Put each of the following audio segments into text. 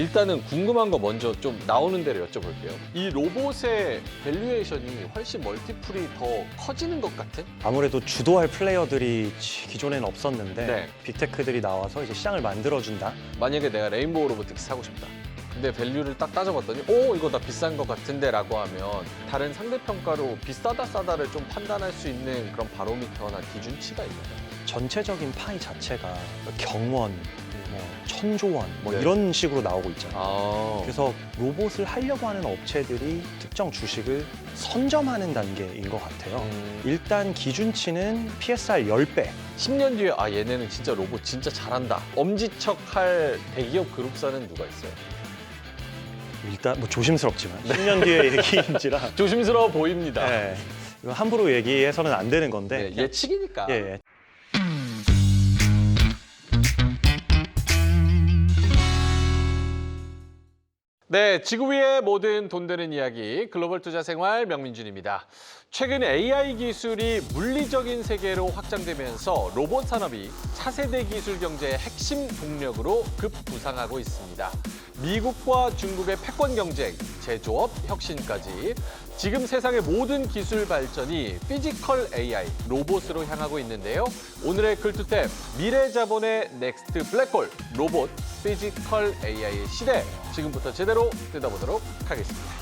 일단은 궁금한 거 먼저 좀 나오는 대로 여쭤볼게요. 이 로봇의 밸류에이션이 훨씬 멀티플이 더 커지는 것 같은? 아무래도 주도할 플레이어들이 기존에는 없었는데 네. 빅테크들이 나와서 이제 시장을 만들어준다. 만약에 내가 레인보우 로보틱스 사고 싶다. 근데 밸류를 딱 따져봤더니 오 이거 나 비싼 것 같은데 라고 하면 다른 상대평가로 비싸다 싸다를 좀 판단할 수 있는 그런 바로미터나 기준치가 있나요? 전체적인 파이 자체가 경원, 뭐 천조원 뭐 네. 이런 식으로 나오고 있잖아요. 아, 그래서 로봇을 하려고 하는 업체들이 특정 주식을 선점하는 단계인 것 같아요. 일단 기준치는 PSR 10배. 10년 뒤에 아 얘네는 진짜 로봇 진짜 잘한다. 엄지척할 대기업 그룹사는 누가 있어요? 일단 뭐 조심스럽지만 10년 뒤의 얘기인지라 조심스러워 보입니다. 네, 이거 함부로 얘기해서는 안 되는 건데 네, 예측이니까. 예, 예. 네, 지구 위의 모든 돈 되는 이야기 글로벌 투자 생활 명민준입니다. 최근 AI 기술이 물리적인 세계로 확장되면서 로봇 산업이 차세대 기술 경제의 핵심 동력으로 급부상하고 있습니다. 미국과 중국의 패권 경쟁, 제조업 혁신까지 지금 세상의 모든 기술 발전이 피지컬 AI, 로봇으로 향하고 있는데요. 오늘의 글투탭, 미래 자본의 넥스트 블랙홀, 로봇, 피지컬 AI의 시대, 지금부터 제대로 뜯어보도록 하겠습니다.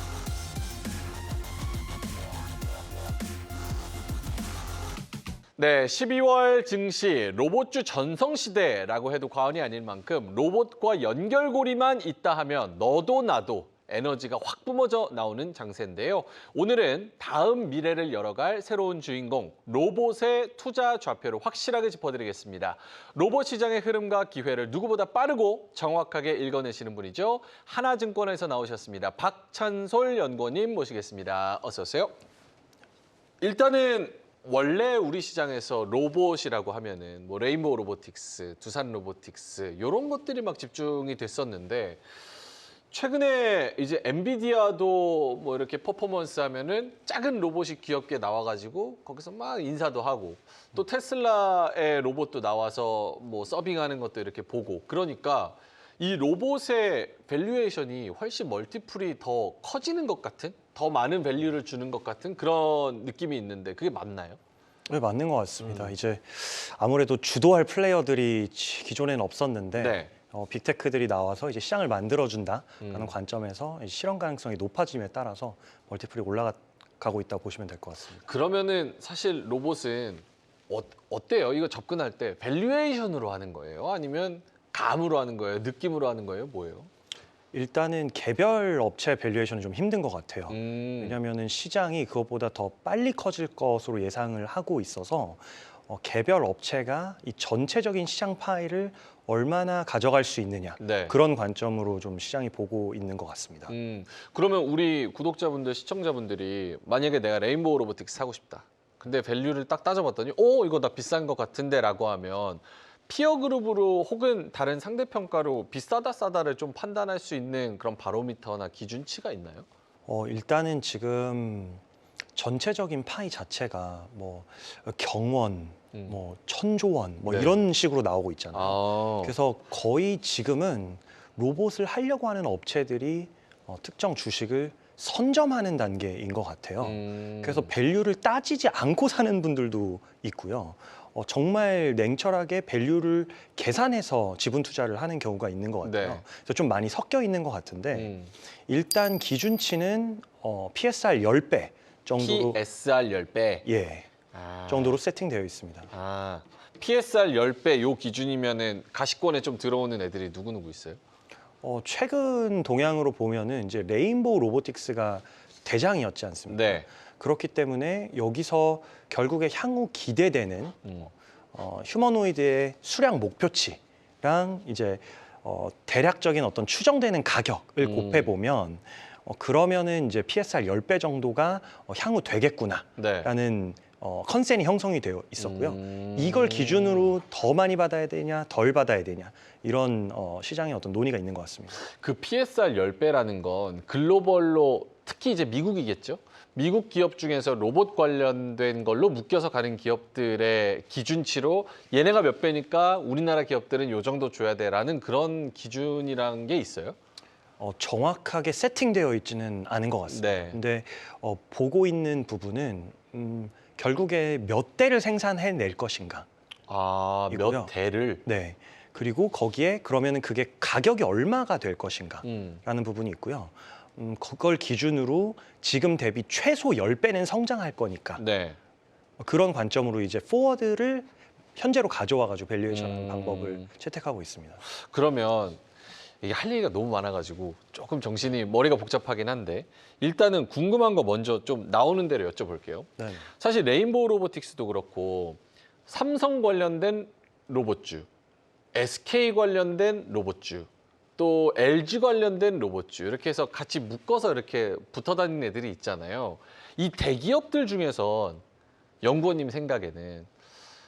네, 12월 증시 로봇주 전성시대라고 해도 과언이 아닐 만큼 로봇과 연결고리만 있다 하면 너도 나도 에너지가 확 뿜어져 나오는 장세인데요. 오늘은 다음 미래를 열어갈 새로운 주인공, 로봇의 투자 좌표를 확실하게 짚어드리겠습니다. 로봇 시장의 흐름과 기회를 누구보다 빠르고 정확하게 읽어내시는 분이죠. 하나증권에서 나오셨습니다. 박찬솔 연구원님 모시겠습니다. 어서 오세요. 일단은 원래 우리 시장에서 로봇이라고 하면은 뭐 레인보우 로보틱스, 두산 로보틱스 이런 것들이 막 집중이 됐었는데 최근에 이제 엔비디아도 뭐 이렇게 퍼포먼스 하면은 작은 로봇이 귀엽게 나와가지고 거기서 막 인사도 하고 또 테슬라의 로봇도 나와서 뭐 서빙하는 것도 이렇게 보고 그러니까 이 로봇의 밸류에이션이 훨씬 멀티플이 더 커지는 것 같은 더 많은 밸류를 주는 것 같은 그런 느낌이 있는데 그게 맞나요? 네, 맞는 것 같습니다. 이제 아무래도 주도할 플레이어들이 기존에는 없었는데 네. 빅테크들이 나와서 이제 시장을 만들어준다라는 관점에서 실현 가능성이 높아짐에 따라서 멀티플이 올라가고 있다고 보시면 될 것 같습니다. 그러면은 사실 로봇은 어때요? 이거 접근할 때 밸류에이션으로 하는 거예요? 아니면 감으로 하는 거예요? 느낌으로 하는 거예요? 뭐예요? 일단은 개별 업체 밸류에이션은 좀 힘든 것 같아요. 왜냐하면 시장이 그것보다 더 빨리 커질 것으로 예상을 하고 있어서 개별 업체가 이 전체적인 시장 파이를 얼마나 가져갈 수 있느냐 네. 그런 관점으로 좀 시장이 보고 있는 것 같습니다. 그러면 우리 구독자분들, 시청자분들이 만약에 내가 레인보우 로보틱스 사고 싶다. 근데 밸류를 딱 따져봤더니 오 이거 나 비싼 것 같은데 라고 하면 피어 그룹으로 혹은 다른 상대평가로 비싸다 싸다를 좀 판단할 수 있는 그런 바로미터나 기준치가 있나요? 일단은 지금 전체적인 파이 자체가 뭐 경원, 뭐 천조원 뭐 네. 이런 식으로 나오고 있잖아요. 아, 그래서 거의 지금은 로봇을 하려고 하는 업체들이 특정 주식을 선점하는 단계인 것 같아요. 그래서 밸류를 따지지 않고 사는 분들도 있고요. 정말 냉철하게 밸류를 계산해서 지분 투자를 하는 경우가 있는 것 같아요. 네. 그래서 좀 많이 섞여 있는 것 같은데 일단 기준치는 PSR 10배 정도로 PSR 10배. 예, 정도로 세팅되어 있습니다. 아, PSR 10배 요 기준이면은 가시권에 좀 들어오는 애들이 누구 있어요? 최근 동향으로 보면은 이제 레인보우 로보틱스가 대장이었지 않습니까? 네. 그렇기 때문에 여기서 결국에 향후 기대되는 휴머노이드의 수량 목표치랑 이제 대략적인 어떤 추정되는 가격을 곱해 보면 그러면은 이제 PSR 10배 정도가 향후 되겠구나라는 컨센이 형성이 되어 있었고요. 이걸 기준으로 더 많이 받아야 되냐, 덜 받아야 되냐 이런 시장의 어떤 논의가 있는 것 같습니다. 그 PSR 10배라는 건 글로벌로 특히 이제 미국이겠죠? 미국 기업 중에서 로봇 관련된 걸로 묶여서 가는 기업들의 기준치로 얘네가 몇 배니까 우리나라 기업들은 요 정도 줘야 돼라는 그런 기준이란 게 있어요? 정확하게 세팅되어 있지는 않은 것 같습니다. 네. 근데 보고 있는 부분은 결국에 몇 대를 생산해낼 것인가. 아, 몇 이고요. 대를. 네. 그리고 거기에 그러면은 그게 가격이 얼마가 될 것인가라는 부분이 있고요. 그걸 기준으로 지금 대비 최소 10배는 성장할 거니까 네. 그런 관점으로 이제 포워드를 현재로 가져와가지고 밸류에이션하는 음. 방법을 채택하고 있습니다. 그러면 이게 할 얘기가 너무 많아가지고 조금 정신이 머리가 복잡하긴 한데 일단은 궁금한 거 먼저 좀 나오는 대로 여쭤볼게요. 네. 사실 레인보우 로보틱스도 그렇고 삼성 관련된 로봇주, SK 관련된 로봇주, 또 LG 관련된 로봇주 이렇게 해서 같이 묶어서 이렇게 붙어 다니는 애들이 있잖아요. 이 대기업들 중에선 연구원님 생각에는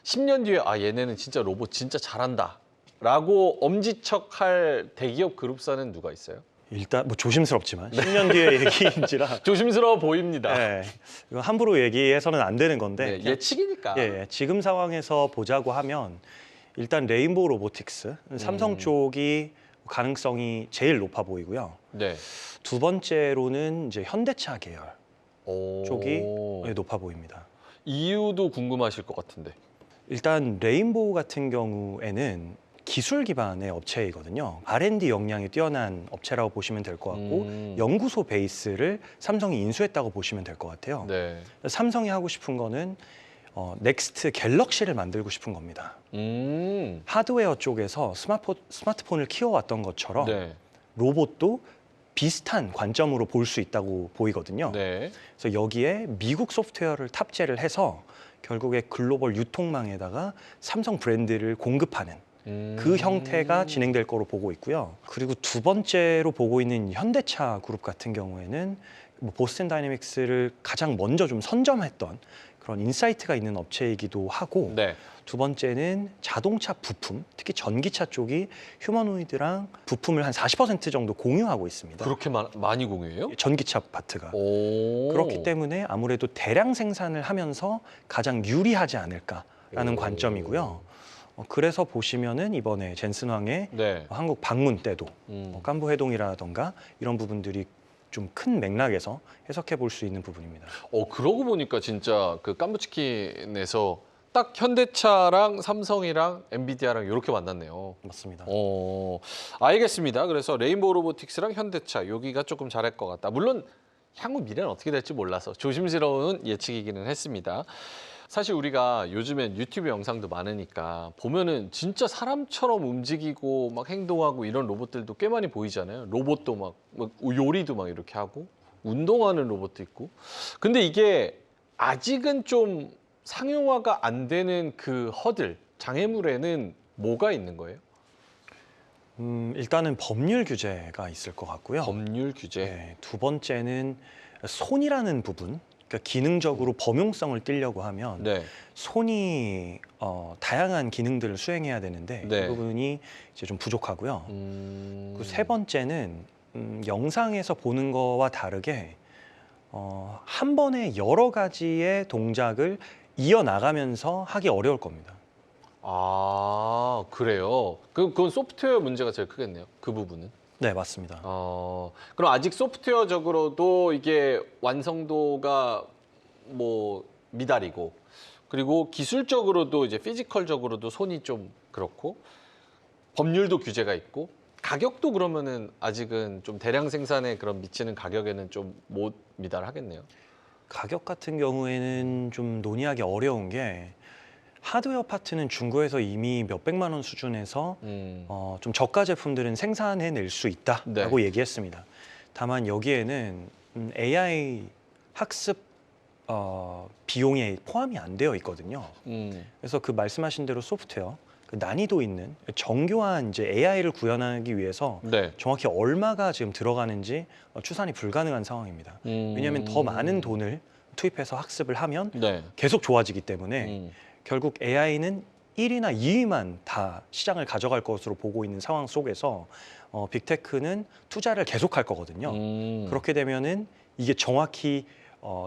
10년 뒤에 아 얘네는 진짜 로봇 진짜 잘한다 라고 엄지척할 대기업 그룹사는 누가 있어요? 일단 뭐 조심스럽지만 10년 뒤의 얘기인지라 조심스러워 보입니다. 네, 이거 함부로 얘기해서는 안 되는 건데 네, 그냥 예측이니까. 예, 지금 상황에서 보자고 하면 일단 레인보우 로보틱스 삼성 쪽이 가능성이 제일 높아 보이고요. 네. 두 번째로는 이제 현대차 계열 오. 쪽이 높아 보입니다. 이유도 궁금하실 것 같은데. 일단 레인보우 같은 경우에는 기술 기반의 업체이거든요. R&D 역량이 뛰어난 업체라고 보시면 될 것 같고 연구소 베이스를 삼성이 인수했다고 보시면 될 것 같아요. 네. 삼성이 하고 싶은 거는 넥스트 갤럭시를 만들고 싶은 겁니다. 하드웨어 쪽에서 스마트폰을 키워왔던 것처럼 네. 로봇도 비슷한 관점으로 볼 수 있다고 보이거든요. 네. 그래서 여기에 미국 소프트웨어를 탑재를 해서 결국에 글로벌 유통망에다가 삼성 브랜드를 공급하는 그 형태가 진행될 거로 보고 있고요. 그리고 두 번째로 보고 있는 현대차 그룹 같은 경우에는 뭐 보스턴 다이내믹스를 가장 먼저 좀 선점했던 그런 인사이트가 있는 업체이기도 하고 네. 두 번째는 자동차 부품, 특히 전기차 쪽이 휴머노이드랑 부품을 한 40% 정도 공유하고 있습니다. 그렇게 많이 공유해요? 전기차 파트가. 오. 그렇기 때문에 아무래도 대량 생산을 하면서 가장 유리하지 않을까라는 오. 관점이고요. 그래서 보시면은 이번에 젠슨황의 네. 한국 방문 때도 음. 깐부 회동이라던가 이런 부분들이 좀 큰 맥락에서 해석해 볼 수 있는 부분입니다. 그러고 보니까 진짜 그 깐부치킨에서 딱 현대차랑 삼성이랑 엔비디아랑 이렇게 만났네요. 맞습니다. 알겠습니다. 그래서 레인보우 로보틱스랑 현대차 여기가 조금 잘할 것 같다. 물론 향후 미래는 어떻게 될지 몰라서 조심스러운 예측이기는 했습니다. 사실 우리가 요즘엔 유튜브 영상도 많으니까 보면은 진짜 사람처럼 움직이고 막 행동하고 이런 로봇들도 꽤 많이 보이잖아요. 로봇도 막 요리도 막 이렇게 하고 운동하는 로봇도 있고. 근데 이게 아직은 좀 상용화가 안 되는 그 허들, 장애물에는 뭐가 있는 거예요? 일단은 법률 규제가 있을 것 같고요. 법률 규제. 네, 두 번째는 손이라는 부분, 그러니까 기능적으로 범용성을 띠려고 하면 네. 손이 다양한 기능들을 수행해야 되는데 네. 그 부분이 이제 좀 부족하고요. 그 세 번째는 영상에서 보는 거와 다르게 한 번에 여러 가지의 동작을 이어나가면서 하기 어려울 겁니다. 아, 그래요? 그건 소프트웨어 문제가 제일 크겠네요. 그 부분은. 네, 맞습니다. 그럼 아직 소프트웨어적으로도 이게 완성도가 뭐 미달이고, 그리고 기술적으로도 이제 피지컬적으로도 손이 좀 그렇고, 법률도 규제가 있고, 가격도 그러면은 아직은 좀 대량 생산에 그런 미치는 가격에는 좀 못 미달하겠네요. 가격 같은 경우에는 좀 논의하기 어려운 게 하드웨어 파트는 중고에서 이미 몇백만 원 수준에서 좀 저가 제품들은 생산해낼 수 있다라고 네. 얘기했습니다. 다만 여기에는 AI 학습 비용에 포함이 안 되어 있거든요. 그래서 그 말씀하신 대로 소프트웨어, 그 난이도 있는 정교한 이제 AI를 구현하기 위해서 네. 정확히 얼마가 지금 들어가는지 추산이 불가능한 상황입니다. 왜냐하면 더 많은 돈을 투입해서 학습을 하면 네. 계속 좋아지기 때문에 결국 AI는 1위나 2위만 다 시장을 가져갈 것으로 보고 있는 상황 속에서 빅테크는 투자를 계속할 거거든요. 그렇게 되면은 이게 정확히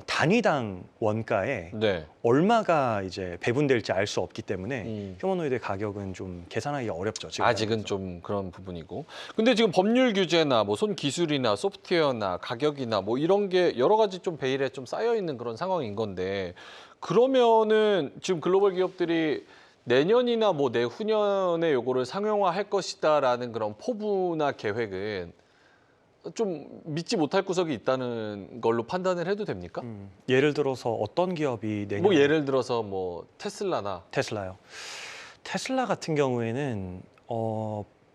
단위당 원가에 네. 얼마가 이제 배분될지 알 수 없기 때문에 휴머노이드 가격은 좀 계산하기 어렵죠. 지금 아직은 단계에서. 좀 그런 부분이고. 근데 지금 법률 규제나 뭐 손 기술이나 소프트웨어나 가격이나 뭐 이런 게 여러 가지 좀 베일에 좀 쌓여 있는 그런 상황인 건데, 그러면은 지금 글로벌 기업들이 내년이나 뭐 내후년에 요거를 상용화할 것이다라는 그런 포부나 계획은 좀 믿지 못할 구석이 있다는 걸로 판단을 해도 됩니까? 예를 들어서 어떤 기업이 내년 뭐 예를 들어서 뭐 테슬라나. 테슬라요. 테슬라 같은 경우에는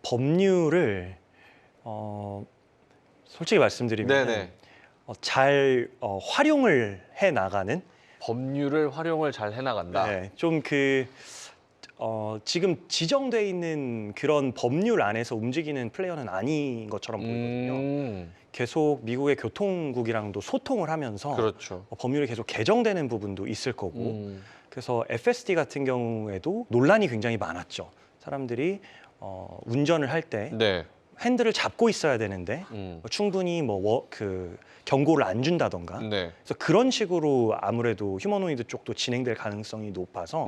법률을 솔직히 말씀드리면 네네. 잘 활용을 해 나가는 법률을 활용을 잘 해나간다. 네, 좀 지금 지정돼 있는 그런 법률 안에서 움직이는 플레이어는 아닌 것처럼 보이거든요. 계속 미국의 교통국이랑도 소통을 하면서 그렇죠. 법률이 계속 개정되는 부분도 있을 거고 음. 그래서 FSD 같은 경우에도 논란이 굉장히 많았죠. 사람들이 운전을 할 때 네. 핸들을 잡고 있어야 되는데 충분히 경고를 안 준다던가 네. 그래서 그런 식으로 아무래도 휴머노이드 쪽도 진행될 가능성이 높아서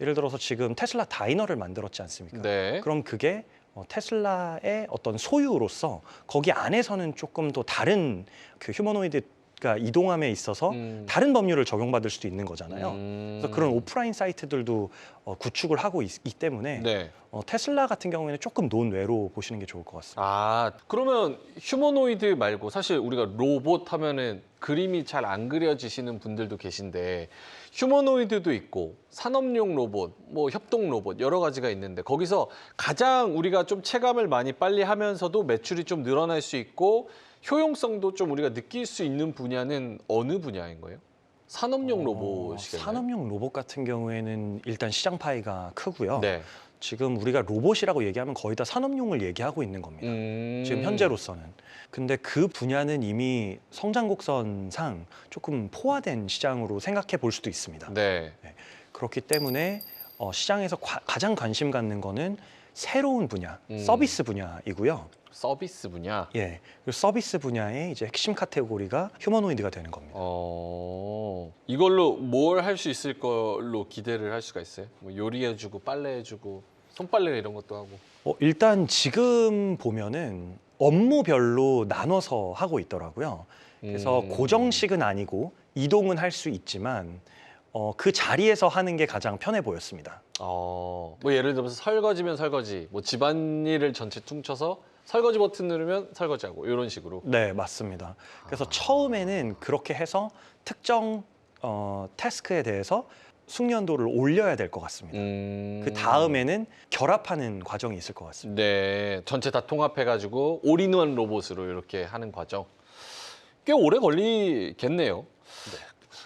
예를 들어서 지금 테슬라 다이너를 만들었지 않습니까? 네. 그럼 그게 테슬라의 어떤 소유로서 거기 안에서는 조금 더 다른 그 휴머노이드가 이동함에 있어서 다른 법률을 적용받을 수도 있는 거잖아요. 그래서 그런 오프라인 사이트들도 구축을 하고 있기 때문에 네. 테슬라 같은 경우에는 조금 논외로 보시는 게 좋을 것 같습니다. 아, 그러면 휴머노이드 말고 사실 우리가 로봇 하면은 그림이 잘 안 그려지시는 분들도 계신데, 휴머노이드도 있고 산업용 로봇, 뭐 협동 로봇 여러 가지가 있는데, 거기서 가장 우리가 좀 체감을 많이 빨리 하면서도 매출이 좀 늘어날 수 있고 효용성도 좀 우리가 느낄 수 있는 분야는 어느 분야인 거예요? 산업용 로봇이겠네요. 산업용 로봇 같은 경우에는 일단 시장 파이가 크고요. 네. 지금 우리가 로봇이라고 얘기하면 거의 다 산업용을 얘기하고 있는 겁니다. 지금 현재로서는. 근데 그 분야는 이미 성장 곡선상 조금 포화된 시장으로 생각해 볼 수도 있습니다. 네. 그렇기 때문에 시장에서 가장 관심 갖는 거는 새로운 분야, 서비스 분야이고요. 서비스 분야. 예, 그리고 서비스 분야의 이제 핵심 카테고리가 휴머노이드가 되는 겁니다. 이걸로 뭘 할 수 있을 걸로 기대를 할 수가 있어요? 뭐 요리해주고 빨래해주고 손빨래 이런 것도 하고. 일단 지금 보면은 업무별로 나눠서 하고 있더라고요. 그래서 고정식은 아니고 이동은 할 수 있지만 그 자리에서 하는 게 가장 편해 보였습니다. 뭐 예를 들어서 설거지면 설거지, 뭐 집안일을 전체 퉁쳐서 설거지 버튼 누르면 설거지하고 이런 식으로. 네, 맞습니다. 그래서 처음에는 그렇게 해서 특정 태스크에 대해서 숙련도를 올려야 될 것 같습니다. 그 다음에는 결합하는 과정이 있을 것 같습니다. 네, 전체 다 통합해가지고 올인원 로봇으로 이렇게 하는 과정. 꽤 오래 걸리겠네요.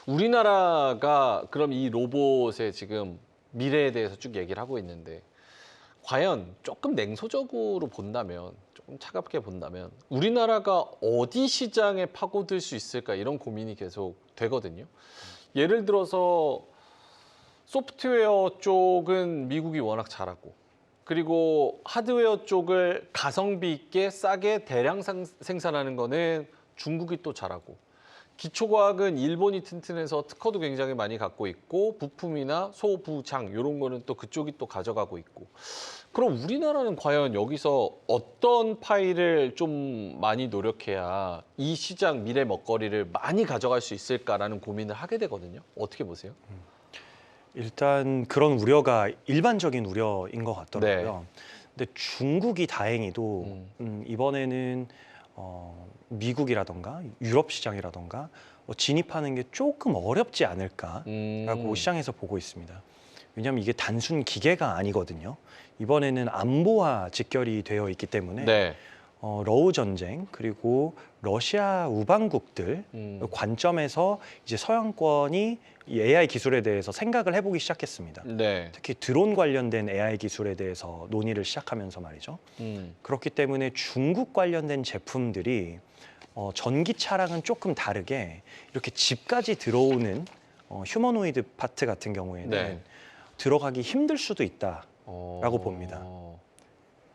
우리나라가 그럼 이 로봇의 지금 미래에 대해서 쭉 얘기를 하고 있는데, 과연 조금 냉소적으로 본다면, 조금 차갑게 본다면 우리나라가 어디 시장에 파고들 수 있을까, 이런 고민이 계속 되거든요. 예를 들어서 소프트웨어 쪽은 미국이 워낙 잘하고, 그리고 하드웨어 쪽을 가성비 있게 싸게 대량 생산하는 거는 중국이 또 잘하고, 기초과학은 일본이 튼튼해서 특허도 굉장히 많이 갖고 있고, 부품이나 소부장 이런 거는 또 그쪽이 또 가져가고 있고. 그럼 우리나라는 과연 여기서 어떤 파일을 좀 많이 노력해야 이 시장 미래 먹거리를 많이 가져갈 수 있을까라는 고민을 하게 되거든요. 어떻게 보세요? 일단 그런 우려가 일반적인 우려인 것 같더라고요. 근데 중국이 다행히도 이번에는 미국이라던가 유럽 시장이라던가 진입하는 게 조금 어렵지 않을까라고 시장에서 보고 있습니다. 왜냐하면 이게 단순 기계가 아니거든요. 이번에는 안보와 직결이 되어 있기 때문에 러우 전쟁 그리고 러시아 우방국들 관점에서 이제 서양권이 이 AI 기술에 대해서 생각을 해보기 시작했습니다. 특히 드론 관련된 AI 기술에 대해서 논의를 시작하면서 말이죠. 그렇기 때문에 중국 관련된 제품들이 전기차랑은 조금 다르게 이렇게 집까지 들어오는 휴머노이드 파트 같은 경우에는 들어가기 힘들 수도 있다라고 봅니다.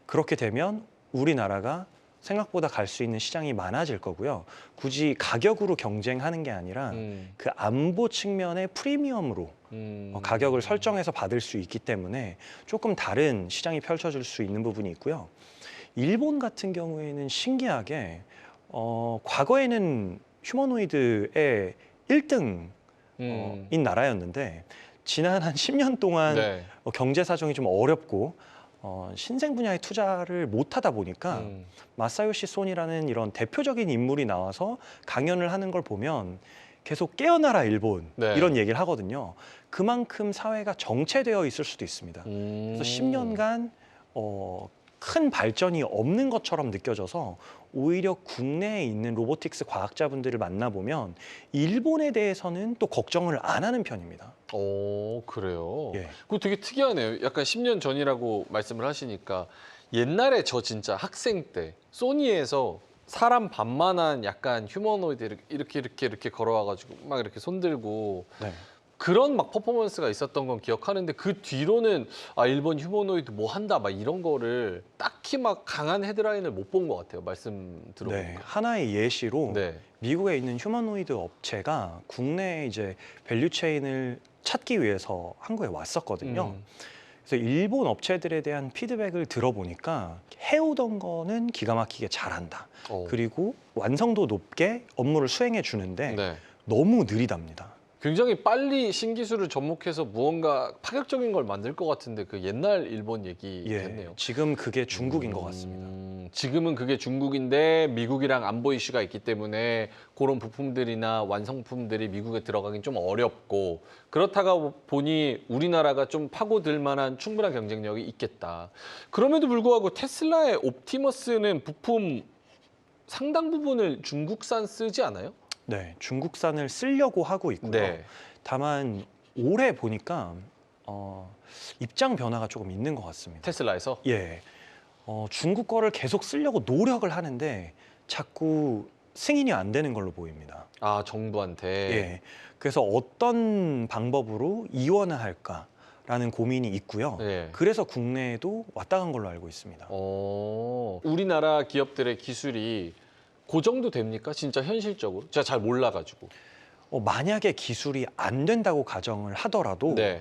그렇게 되면 우리나라가 생각보다 갈 수 있는 시장이 많아질 거고요. 굳이 가격으로 경쟁하는 게 아니라 그 안보 측면의 프리미엄으로 가격을 설정해서 받을 수 있기 때문에 조금 다른 시장이 펼쳐질 수 있는 부분이 있고요. 일본 같은 경우에는 신기하게 과거에는 휴머노이드의 1등인 나라였는데 지난 한 10년 동안 네. 경제 사정이 좀 어렵고 신생 분야에 투자를 못하다 보니까 마사요시 손이라는 이런 대표적인 인물이 나와서 강연을 하는 걸 보면 계속 깨어나라 일본 네. 이런 얘기를 하거든요. 그만큼 사회가 정체되어 있을 수도 있습니다. 그래서 10년간 큰 발전이 없는 것처럼 느껴져서 오히려 국내에 있는 로보틱스 과학자분들을 만나보면 일본에 대해서는 또 걱정을 안 하는 편입니다. 오, 그래요? 예. 그거 되게 특이하네요. 약간 10년 전이라고 말씀을 하시니까 옛날에 저 진짜 학생 때 소니에서 사람 반만한 약간 휴머노이드 이렇게 걸어와가지고 막 이렇게 손들고 네. 그런 막 퍼포먼스가 있었던 건 기억하는데 그 뒤로는 아 일본 휴머노이드 뭐 한다 막 이런 거를 딱히 막 강한 헤드라인을 못 본 것 같아요. 말씀 네, 들어보니까. 하나의 예시로 네. 미국에 있는 휴머노이드 업체가 국내에 이제 밸류체인을 찾기 위해서 한국에 왔었거든요. 그래서 일본 업체들에 대한 피드백을 들어보니까 해오던 거는 기가 막히게 잘한다. 그리고 완성도 높게 업무를 수행해 주는데 네. 너무 느리답니다. 굉장히 빨리 신기술을 접목해서 무언가 파격적인 걸 만들 것 같은데 그 옛날 일본 얘기겠네요. 지금 그게 중국인 것 같습니다. 지금은 그게 중국인데 미국이랑 안보 이슈가 있기 때문에 그런 부품들이나 완성품들이 미국에 들어가긴 좀 어렵고 그렇다가 보니 우리나라가 좀 파고들 만한 충분한 경쟁력이 있겠다. 그럼에도 불구하고 테슬라의 옵티머스는 부품 상당 부분을 중국산 쓰지 않아요? 네, 중국산을 쓰려고 하고 있고요. 네. 다만 올해 보니까 입장 변화가 조금 있는 것 같습니다. 테슬라에서? 예, 중국 거를 계속 쓰려고 노력을 하는데 자꾸 승인이 안 되는 걸로 보입니다. 아, 정부한테. 예, 그래서 어떤 방법으로 이원화할까라는 고민이 있고요. 예. 그래서 국내에도 왔다 간 걸로 알고 있습니다. 우리나라 기업들의 기술이 그 정도 됩니까? 진짜 현실적으로? 제가 잘 몰라가지고. 만약에 기술이 안 된다고 가정을 하더라도 네.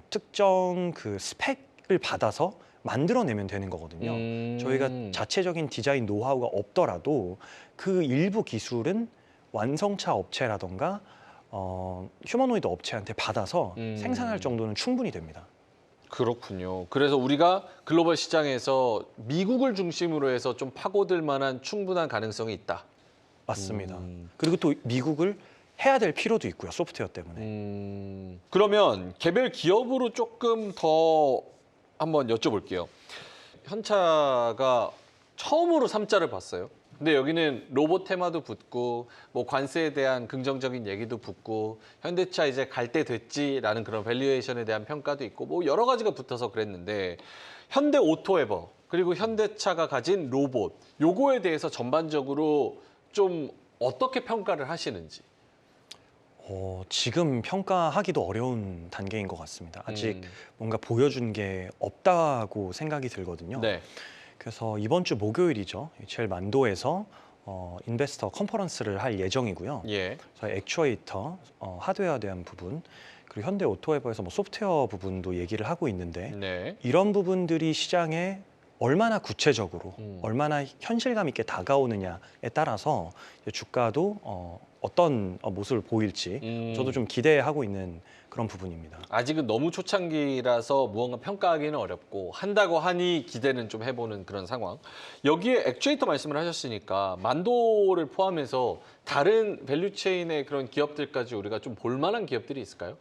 특정 그 스펙을 받아서 만들어내면 되는 거거든요. 저희가 자체적인 디자인 노하우가 없더라도 그 일부 기술은 완성차 업체라던가 휴머노이드 업체한테 받아서 생산할 정도는 충분히 됩니다. 그렇군요. 그래서 우리가 글로벌 시장에서 미국을 중심으로 해서 좀 파고들 만한 충분한 가능성이 있다. 맞습니다. 그리고 또 미국을 해야 될 필요도 있고요. 소프트웨어 때문에. 그러면 개별 기업으로 조금 더 한번 여쭤볼게요. 현차가 처음으로 3자를 봤어요. 근데 여기는 로봇 테마도 붙고 뭐 관세에 대한 긍정적인 얘기도 붙고 현대차 이제 갈 때 됐지라는 그런 밸류에이션에 대한 평가도 있고 뭐 여러 가지가 붙어서 그랬는데 현대 오토에버 그리고 현대차가 가진 로봇 요거에 대해서 전반적으로 좀 어떻게 평가를 하시는지. 지금 평가하기도 어려운 단계인 것 같습니다. 아직 뭔가 보여준 게 없다고 생각이 들거든요. 네. 그래서 이번 주 목요일이죠. 제일 만도에서 인베스터 컨퍼런스를 할 예정이고요. 예. 그래서 액추에이터, 하드웨어에 대한 부분, 그리고 현대 오토에버에서 뭐 소프트웨어 부분도 얘기를 하고 있는데 네. 이런 부분들이 시장에 얼마나 구체적으로, 얼마나 현실감 있게 다가오느냐에 따라서 이제 주가도 어떤 모습을 보일지 저도 좀 기대하고 있는 그런 부분입니다. 아직은 너무 초창기라서 무언가 평가하기는 어렵고 한다고 하니 기대는 좀 해보는 그런 상황. 여기에 액추에이터 말씀을 하셨으니까 만도를 포함해서 다른 밸류체인의 그런 기업들까지 우리가 좀 볼만한 기업들이 있을까요?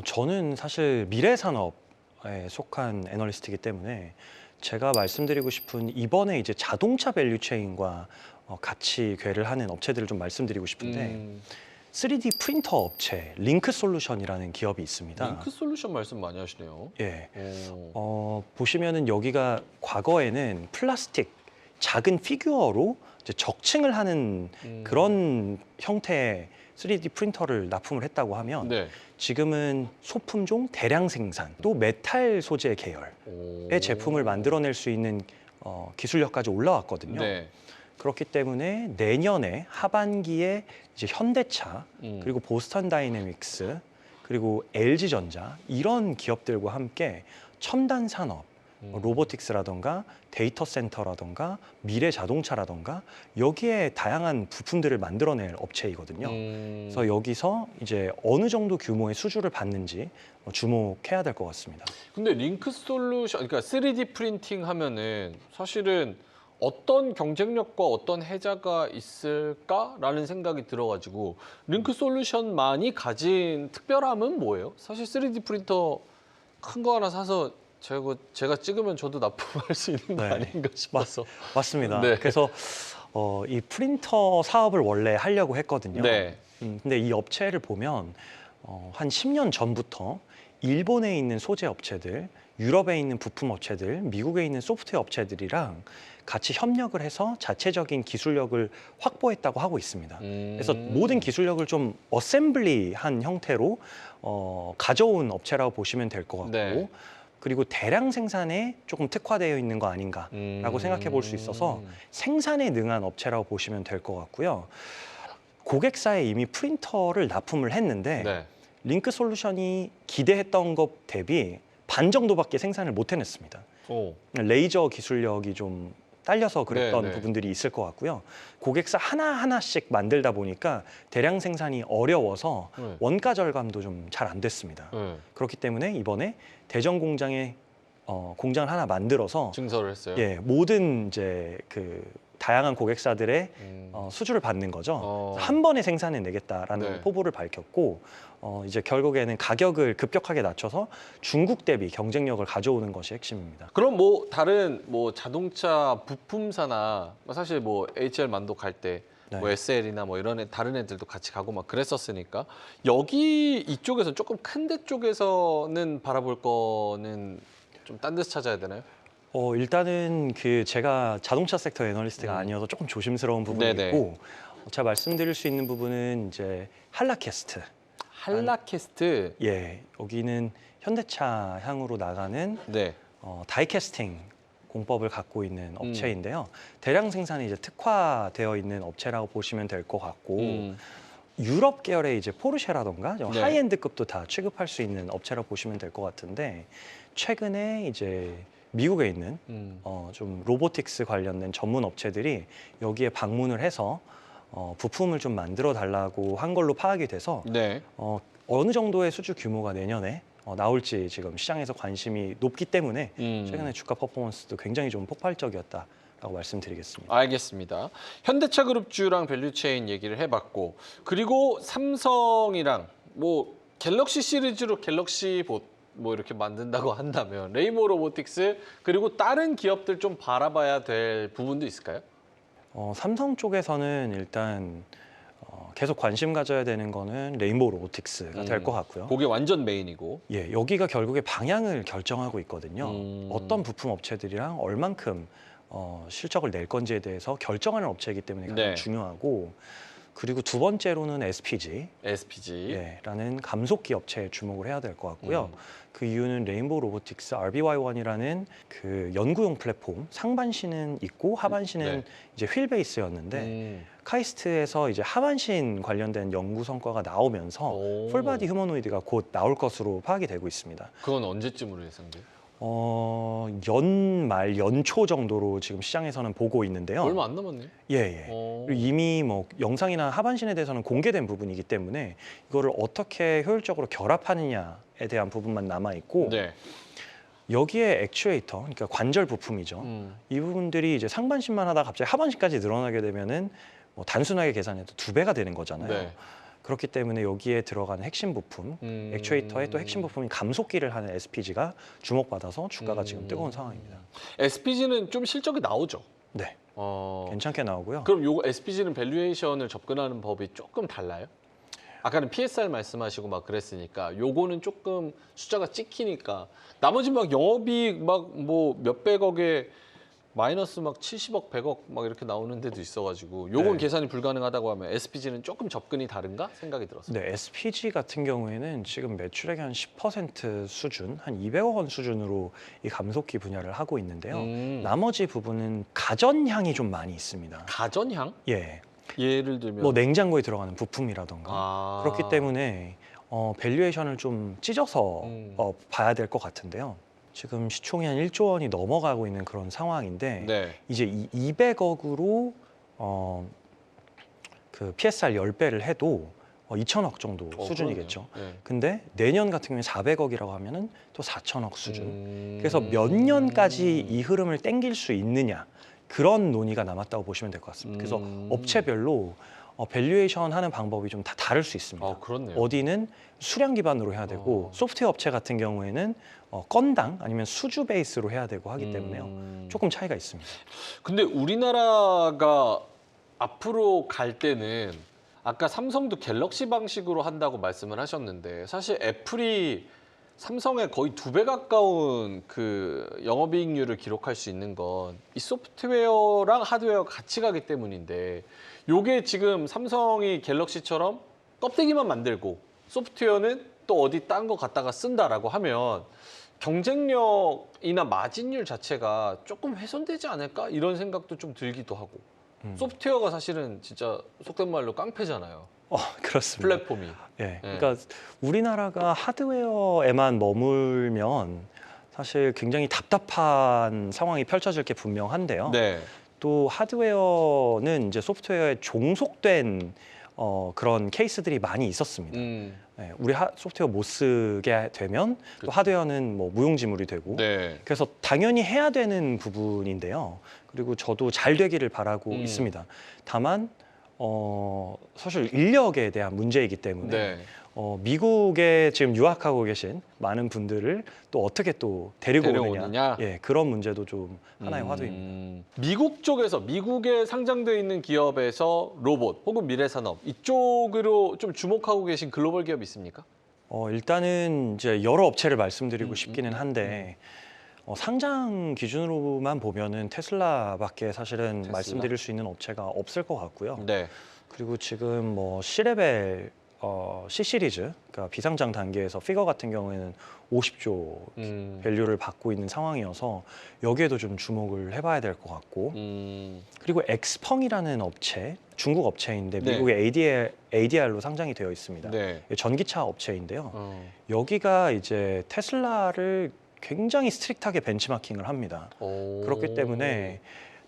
저는 사실 미래 산업에 속한 애널리스트이기 때문에 제가 말씀드리고 싶은 이번에 이제 자동차 밸류체인과 같이 괴를 하는 업체들을 좀 말씀드리고 싶은데 3D 프린터 업체 링크 솔루션이라는 기업이 있습니다. 링크 솔루션 말씀 많이 하시네요. 예. 보시면은 여기가 과거에는 플라스틱 작은 피규어로 이제 적층을 하는 그런 형태의 3D 프린터를 납품을 했다고 하면 네. 지금은 소품종 대량 생산 또 메탈 소재 계열의 제품을 만들어낼 수 있는 기술력까지 올라왔거든요. 네. 그렇기 때문에 내년에 하반기에 이제 현대차 그리고 보스턴 다이내믹스 그리고 LG전자 이런 기업들과 함께 첨단 산업 로보틱스라던가 데이터 센터라던가 미래 자동차라던가 여기에 다양한 부품들을 만들어낼 업체이거든요. 그래서 여기서 이제 어느 정도 규모의 수주를 받는지 주목해야 될 것 같습니다. 근데 링크 솔루션, 그러니까 3D 프린팅 하면은 사실은 어떤 경쟁력과 어떤 해자가 있을까라는 생각이 들어가지고 링크 솔루션만이 가진 특별함은 뭐예요? 사실 3D 프린터 큰 거 하나 사서 제가 찍으면 저도 납품할 수 있는 거 네. 아닌가 싶어서. 맞습니다. 네. 그래서 이 프린터 사업을 원래 하려고 했거든요. 네. 근데 이 업체를 보면 한 10년 전부터 일본에 있는 소재 업체들, 유럽에 있는 부품 업체들, 미국에 있는 소프트웨어 업체들이랑 같이 협력을 해서 자체적인 기술력을 확보했다고 하고 있습니다. 그래서 모든 기술력을 좀 어셈블리한 형태로 가져온 업체라고 보시면 될 것 같고 네. 그리고 대량 생산에 조금 특화되어 있는 거 아닌가라고 생각해 볼 수 있어서 생산에 능한 업체라고 보시면 될 것 같고요. 고객사에 이미 프린터를 납품을 했는데 네. 링크 솔루션이 기대했던 것 대비 반 정도밖에 생산을 못 해냈습니다. 오. 레이저 기술력이 좀 딸려서 그랬던 네, 네. 부분들이 있을 것 같고요. 고객사 하나하나씩 만들다 보니까 대량 생산이 어려워서 네. 원가 절감도 좀 잘 안 됐습니다. 네. 그렇기 때문에 이번에 대전 공장에 공장을 하나 만들어서 증설을 했어요. 예, 모든 이제 그 다양한 고객사들의 음. 수주를 받는 거죠. 어. 한 번에 생산해 내겠다라는 네. 포부를 밝혔고 이제 결국에는 가격을 급격하게 낮춰서 중국 대비 경쟁력을 가져오는 것이 핵심입니다. 그럼 뭐 다른 뭐 자동차 부품사나 사실 뭐 HR 만도 갈 때 뭐 네. SL이나 뭐 이런 다른 애들도 같이 가고 막 그랬었으니까 여기 이쪽에서 조금 큰 데 쪽에서는 바라볼 거는 좀 딴 데서 찾아야 되나요? 일단은 그 제가 자동차 섹터 애널리스트가 아니어서 조금 조심스러운 부분이 네네. 있고 제가 말씀드릴 수 있는 부분은 이제 한라캐스트. 한라캐스트. 예, 여기는 현대차 향으로 나가는 네. 다이캐스팅 공법을 갖고 있는 업체인데요. 대량 생산이 이제 특화되어 있는 업체라고 보시면 될 것 같고 유럽 계열의 이제 포르쉐라던가 좀 네. 하이엔드급도 다 취급할 수 있는 업체라고 보시면 될 것 같은데 최근에 이제 미국에 있는 좀 로보틱스 관련된 전문 업체들이 여기에 방문을 해서 부품을 좀 만들어 달라고 한 걸로 파악이 돼서 네. 어느 정도의 수주 규모가 내년에 나올지 지금 시장에서 관심이 높기 때문에 최근에 주가 퍼포먼스도 굉장히 좀 폭발적이었다라고 말씀드리겠습니다. 알겠습니다. 현대차 그룹주랑 밸류체인 얘기를 해봤고 그리고 삼성이랑 뭐 갤럭시 시리즈로 갤럭시 봇 뭐 이렇게 만든다고 한다면 레이모 로보틱스 그리고 다른 기업들 좀 바라봐야 될 부분도 있을까요? 삼성 쪽에서는 일단 계속 관심 가져야 되는 거는 레인보우 로보틱스가 될 것 같고요. 그게 완전 메인이고. 예, 여기가 결국에 방향을 결정하고 있거든요. 음. 어떤 부품 업체들이랑 얼만큼 실적을 낼 건지에 대해서 결정하는 업체이기 때문에 가장 네. 중요하고 그리고 두 번째로는 SPG. SPG. 예, 라는 감속기 업체에 주목을 해야 될 것 같고요. 그 이유는 레인보우 로보틱스 RBY1이라는 그 연구용 플랫폼 상반신은 있고 하반신은 네. 이제 휠 베이스였는데 카이스트에서 이제 하반신 관련된 연구 성과가 나오면서 오. 풀바디 휴머노이드가 곧 나올 것으로 파악이 되고 있습니다. 그건 언제쯤으로 예상돼요? 연말 연초 정도로 지금 시장에서는 보고 있는데요. 얼마 안 남았네요. 예, 예. 오. 그리고 이미 뭐 영상이나 하반신에 대해서는 공개된 부분이기 때문에 이거를 어떻게 효율적으로 결합하느냐에 대한 부분만 남아 있고 네. 여기에 액추에이터, 그러니까 관절 부품이죠. 이 부분들이 이제 상반신만 하다가 갑자기 하반신까지 늘어나게 되면은 뭐 단순하게 계산해도 2배가 되는 거잖아요. 네. 그렇기 때문에 여기에 들어가는 핵심 부품, 액추에이터의 또 핵심 부품인 감속기를 하는 SPG가 주목받아서 주가가 지금 뜨거운 상황입니다. SPG는 좀 실적이 나오죠. 네, 어. 괜찮게 나오고요. 그럼 요거 SPG는 밸류에이션을 접근하는 법이 조금 달라요? 아까는 PSR 말씀하시고 막 그랬으니까 요거는 조금 숫자가 찍히니까 나머지 막 영업이익 막 뭐 몇백억에 마이너스 막 70억, 100억 막 이렇게 나오는 데도 있어가지고 요건 네. 계산이 불가능하다고 하면 SPG는 조금 접근이 다른가 생각이 들었어요. 네, SPG 같은 경우에는 지금 매출액의 한 10% 수준, 한 200억 원 수준으로 이 감속기 분야를 하고 있는데요. 나머지 부분은 가전향이 좀 많이 있습니다. 가전향? 예, 예를 들면 뭐 냉장고에 들어가는 부품이라던가 아. 그렇기 때문에 밸류에이션을 좀 찢어서 봐야 될 것 같은데요. 지금 시총이 한 1조 원이 넘어가고 있는 그런 상황인데 네. 이제 200억으로 그 PSR 10배를 해도 2천억 정도 수준이겠죠. 그러네요. 네. 근데 내년 같은 경우에 400억이라고 하면은 또 4천억 수준. 그래서 몇 년까지 이 흐름을 땡길 수 있느냐 그런 논의가 남았다고 보시면 될 것 같습니다. 그래서 업체별로 밸류에이션 하는 방법이 좀 다 다를 수 있습니다. 그렇네요. 어디는 수량 기반으로 해야 되고 소프트웨어 업체 같은 경우에는 건당 아니면 수주 베이스로 해야 되고 하기 때문에요. 조금 차이가 있습니다. 근데 우리나라가 앞으로 갈 때는 아까 삼성도 갤럭시 방식으로 한다고 말씀을 하셨는데 사실 애플이 삼성의 거의 2배 가까운 그 영업이익률을 기록할 수 있는 건 이 소프트웨어랑 하드웨어가 같이 가기 때문인데 요게 지금 삼성이 갤럭시처럼 껍데기만 만들고 소프트웨어는 또 어디 딴 거 갖다가 쓴다라고 하면 경쟁력이나 마진율 자체가 조금 훼손되지 않을까 이런 생각도 좀 들기도 하고 소프트웨어가 사실은 진짜 속된 말로 깡패잖아요. 그렇습니다. 플랫폼이. 예, 그러니까 우리나라가 하드웨어에만 머물면 사실 굉장히 답답한 상황이 펼쳐질 게 분명한데요. 네. 또 하드웨어는 이제 소프트웨어에 종속된 그런 케이스들이 많이 있었습니다. 예, 우리 소프트웨어 못 쓰게 되면 또 하드웨어는 뭐 무용지물이 되고 네. 그래서 당연히 해야 되는 부분인데요. 그리고 저도 잘 되기를 바라고 있습니다. 다만 사실 인력에 대한 문제이기 때문에 네. 미국에 지금 유학하고 계신 많은 분들을 또 어떻게 또 데리고 데려오느냐? 오느냐, 예, 그런 문제도 좀 하나의 화두입니다. 미국 쪽에서 미국에 상장되어 있는 기업에서 로봇 혹은 미래산업 이쪽으로 좀 주목하고 계신 글로벌 기업 있습니까? 일단은 이제 여러 업체를 말씀드리고 싶기는 한데 상장 기준으로만 보면은 테슬라밖에 사실은 테슬라? 말씀드릴 수 있는 업체가 없을 것 같고요. 네. 그리고 지금 뭐 C레벨 C 시리즈, 그러니까 비상장 단계에서 피거 같은 경우에는 50조 밸류를 받고 있는 상황이어서 여기에도 좀 주목을 해봐야 될 것 같고, 그리고 엑스펑이라는 업체, 중국 업체인데 네. 미국의 ADR로 상장이 되어 있습니다. 네. 전기차 업체인데요. 여기가 이제 테슬라를 굉장히 스트릭트하게 벤치마킹을 합니다. 그렇기 때문에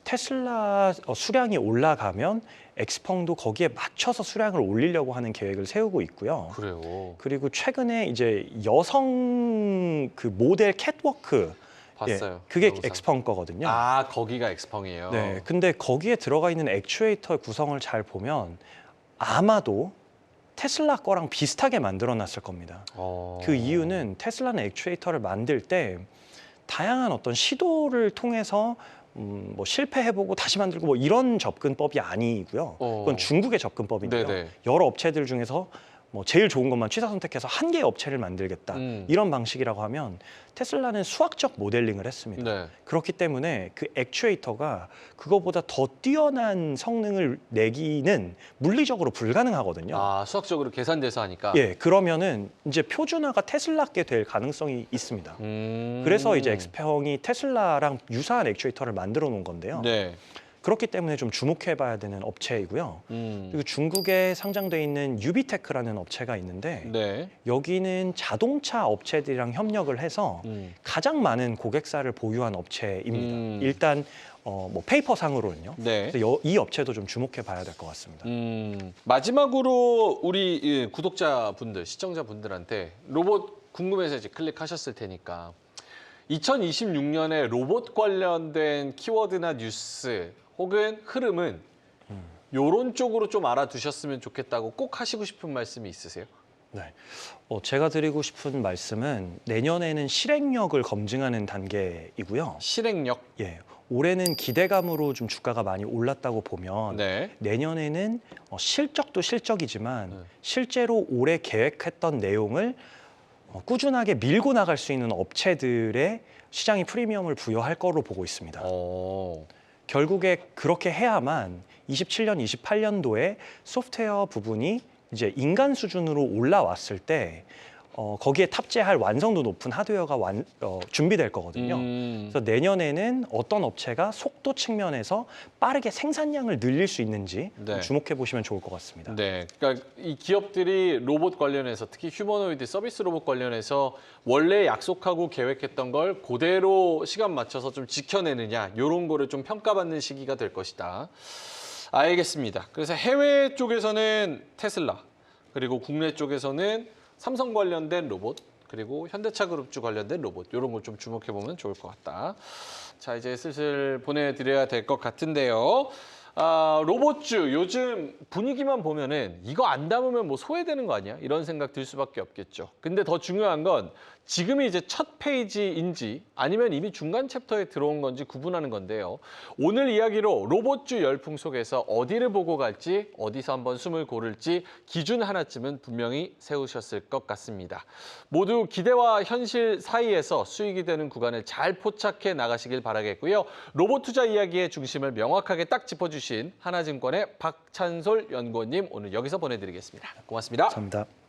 테슬라 수량이 올라가면 엑스펑도 거기에 맞춰서 수량을 올리려고 하는 계획을 세우고 있고요. 그래요. 그리고 최근에 이제 여성 그 모델 캣워크 봤어요. 그게 영상. 엑스펑 거거든요. 아, 거기가 엑스펑이에요. 네, 근데 거기에 들어가 있는 액추에이터 구성을 잘 보면 아마도 테슬라 거랑 비슷하게 만들어놨을 겁니다. 그 이유는 테슬라는 액추에이터를 만들 때 다양한 어떤 시도를 통해서 뭐 실패해보고 다시 만들고 뭐 이런 접근법이 아니고요. 그건 중국의 접근법인데요. 네네. 여러 업체들 중에서 뭐 제일 좋은 것만 취사 선택해서 한 개의 업체를 만들겠다. 이런 방식이라고 하면 테슬라는 수학적 모델링을 했습니다. 네. 그렇기 때문에 그 액추에이터가 그거보다 더 뛰어난 성능을 내기는 물리적으로 불가능하거든요. 아, 수학적으로 계산돼서 하니까. 예, 그러면은 이제 표준화가 테슬라께 될 가능성이 있습니다. 그래서 이제 엑스펑이 테슬라랑 유사한 액추에이터를 만들어 놓은 건데요. 네. 그렇기 때문에 좀 주목해봐야 되는 업체이고요. 그리고 중국에 상장돼 있는 유비테크라는 업체가 있는데 네. 여기는 자동차 업체들이랑 협력을 해서 가장 많은 고객사를 보유한 업체입니다. 일단 뭐 페이퍼상으로는요. 네. 그래서 이 업체도 좀 주목해봐야 될 것 같습니다. 마지막으로 우리 구독자분들, 시청자분들한테 로봇 궁금해서 이제 클릭하셨을 테니까 2026년에 로봇 관련된 키워드나 뉴스 혹은 흐름은 요런 쪽으로 좀 알아두셨으면 좋겠다고 꼭 하시고 싶은 말씀이 있으세요? 네. 제가 드리고 싶은 말씀은 내년에는 실행력을 검증하는 단계이고요. 실행력. 예. 올해는 기대감으로 좀 주가가 많이 올랐다고 보면 네. 내년에는 실적도 실적이지만 실제로 올해 계획했던 내용을 꾸준하게 밀고 나갈 수 있는 업체들의 시장이 프리미엄을 부여할 거로 보고 있습니다. 어. 결국에 그렇게 해야만 27년, 28년도에 소프트웨어 부분이 이제 인간 수준으로 올라왔을 때 거기에 탑재할 완성도 높은 하드웨어가 준비될 거거든요. 그래서 내년에는 어떤 업체가 속도 측면에서 빠르게 생산량을 늘릴 수 있는지 네. 주목해 보시면 좋을 것 같습니다. 네, 그러니까 이 기업들이 로봇 관련해서 특히 휴머노이드 서비스 로봇 관련해서 원래 약속하고 계획했던 걸 그대로 시간 맞춰서 좀 지켜내느냐 이런 거를 좀 평가받는 시기가 될 것이다. 알겠습니다. 그래서 해외 쪽에서는 테슬라 그리고 국내 쪽에서는 삼성 관련된 로봇 그리고 현대차 그룹주 관련된 로봇 이런 걸 좀 주목해 보면 좋을 것 같다. 자, 이제 슬슬 보내드려야 될 것 같은데요. 로봇주 요즘 분위기만 보면은 이거 안 담으면 뭐 소외되는 거 아니야? 이런 생각 들 수밖에 없겠죠. 근데 더 중요한 건 지금이 이제 첫 페이지인지 아니면 이미 중간 챕터에 들어온 건지 구분하는 건데요. 오늘 이야기로 로봇주 열풍 속에서 어디를 보고 갈지 어디서 한번 숨을 고를지 기준 하나쯤은 분명히 세우셨을 것 같습니다. 모두 기대와 현실 사이에서 수익이 되는 구간을 잘 포착해 나가시길 바라겠고요. 로봇 투자 이야기의 중심을 명확하게 딱 짚어주신 하나증권의 박찬솔 연구원님 오늘 여기서 보내드리겠습니다. 고맙습니다. 감사합니다.